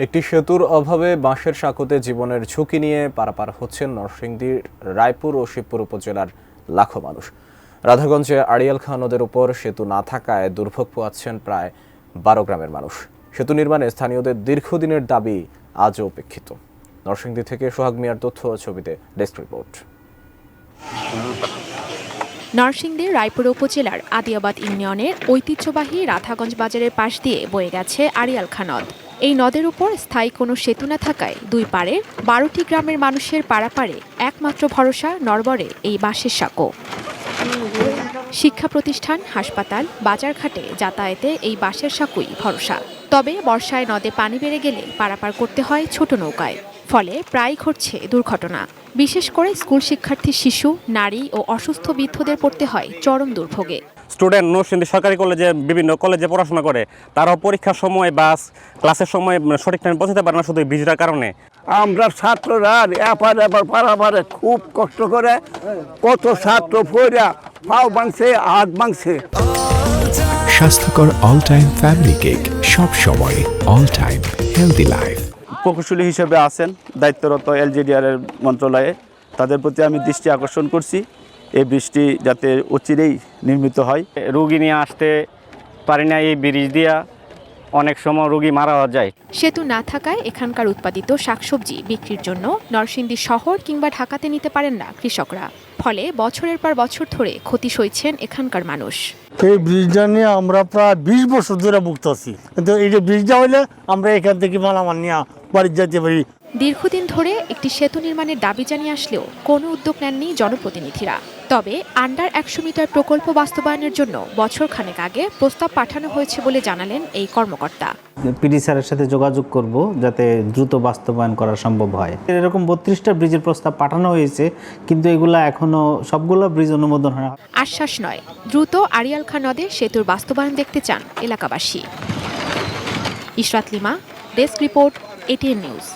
একটি সেতুর অভাবে বাঁশের সাঁকোতে জীবনের ঝুঁকি নিয়ে পারাপার হচ্ছেন নরসিংদীর রায়পুর ও শিবপুর উপজেলার লাখো মানুষ। রাধাগঞ্জে আড়িয়াল খাঁ নদের উপর সেতু না থাকায় দুর্ভোগ পোহাচ্ছেন প্রায় 12 গ্রামের মানুষ। সেতু নির্মাণে স্থানীয়দের দীর্ঘদিনের দাবি আজও উপেক্ষিত। নরসিংদী থেকে সোহাগ মিয়ার তথ্য ও ছবিতে ডেস্ক রিপোর্ট। নরসিংদীর রায়পুর উপজেলার আদিয়াবাদ ইউনিয়নের ঐতিহ্যবাহী রাধাগঞ্জ বাজারের পাশ দিয়ে বয়ে গেছে আড়িয়াল খাঁ নদ। এই নদের উপর স্থায়ী কোনো সেতু না থাকায় দুই পাড়ের 12টি গ্রামের মানুষের পারাপারে একমাত্র ভরসা নড়বড়ে এই বাঁশের সাঁকো। শিক্ষা প্রতিষ্ঠান, হাসপাতাল, বাজারঘাটে যাতায়াতে এই বাঁশের সাঁকোই ভরসা। তবে বর্ষায় নদে পানি বেড়ে গেলে পারাপার করতে হয় ছোট নৌকায়, ফলে প্রায় ঘটছে দুর্ঘটনা। বিশেষ করে স্কুল শিক্ষার্থী শিশু, নারী ও অসুস্থ বৃদ্ধদের পড়তে হয় চরম দুর্ভোগে। স্টুডেন্ট নরসিংদী সরকারি কলেজে বিভিন্ন কলেজে পড়াশোনা করে, তারাও পরীক্ষার সময় বা ক্লাসের সময় সঠিক টাইমে পৌঁছাতে পারে না শুধু বৃষ্টির কারণে। আমরা ছাত্ররা এপার পারাপারে খুব কষ্ট করে, কত ছাত্র পড়া পাও ভাঙছে, হাত ভাঙছে। স্বাস্থ্যকর অল টাইম ফ্যামিলি কেক, সব সময় অল টাইম হেলদি লাইফ। প্রকৌশলী হিসেবে আছেন দায়িত্বরত এলজিডিআর এর মন্ত্রণালয়ে, তাদের প্রতি আমি দৃষ্টি আকর্ষণ করছি এই বৃষ্টি যাতে অচিরেই নির্মিত হয়। রোগী নিয়ে আসতে পারি না, এই ব্রিজ দিয়া অনেক সময় রোগী মারা যায়। সেতু না থাকায় এখানকার উৎপাদিত শাকসবজি বিক্রির জন্য নরসিংদী শহর কিংবা ঢাকাতে নিতে পারেন না কৃষকরা। ফলে বছরের পর বছর ধরে ক্ষতি সইছেন এখানকার মানুষ। এই ব্রিজটা নিয়ে আমরা প্রায় 20 বছর ধরে ভুগতেছি, কিন্তু এই যে ব্রিজটা হইলে আমরা এখান থেকে মালামাল নিয়ে বাড়ি যেতে পারি। দীর্ঘদিন ধরে একটি সেতু নির্মাণের দাবি জানিয়ে আসলেও কোনো উদ্যোগ নেননি জনপ্রতিনিধিরা। তবে আন্ডার 100 মিটার প্রকল্প বাস্তবায়নের জন্য বছরখানেক আগে প্রস্তাব পাঠানো হয়েছে বলে জানালেন এই কর্মকর্তা। পিডি স্যারের সাথে যোগাযোগ করব যাতে দ্রুত বাস্তবায়ন করা সম্ভব হয়। এরকম 32টা ব্রিজের প্রস্তাব পাঠানো হয়েছে, কিন্তু এগুলা এখনো সবগুলো ব্রিজ অনুমোদন হয়। আশ্বাস নয়, দ্রুত আড়িয়াল খাঁ নদে সেতুর বাস্তবায়ন দেখতে চান এলাকাবাসী। Ishrat lima, desk report, ATN news.